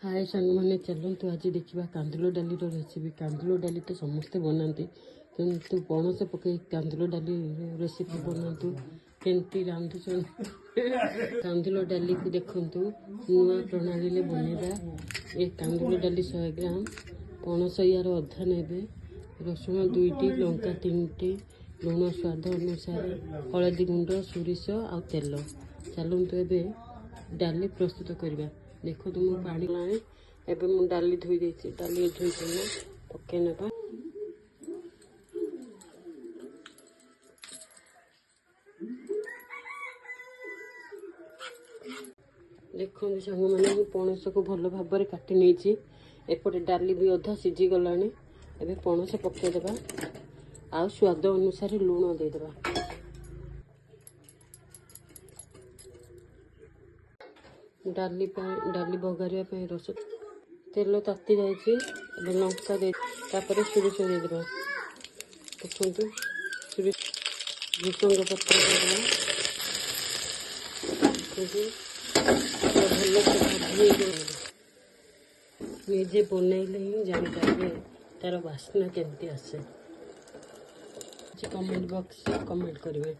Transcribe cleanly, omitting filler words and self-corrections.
हाय सांग मैंने चलतु आज देखा कांदुल डाली रेसिपी। कांदुल डाली तो समस्ते बनाते किंतु पणस पकई कांदुल डाली रेसिपी बनातु केमती रांधुन कांदुल डाली को देखु नुआ प्रणाली बनवा। ये कांदुल डाली 100 ग्राम, पणस यार अधा ने, रसुण 2टी, लंका 3टी, लुण स्वाद अनुसार, हलदी गुंड, सोरिष आ तेल। चलतु ए डाली प्रस्तुत करवा। देखो तुम पानी लाए एवं मु डाली धोई देती। डाली धोई पके ना देखो सांग मैंने पणस को भल भाव काटी नहीं। एपटे डाली भी अधा सीझी गला। एबे पणस पकईदेवा आ स्वाद अनुसार लुण देदेवा। डाली बगारिया रस तेल ताती जाए लंका दे सोरिष देदेवा। देखु सोरिष भूसंग पत्र निजे बनइले ही जापारे तार बास्ना केमती आसे। कमेंट बॉक्स कमेंट करेंगे।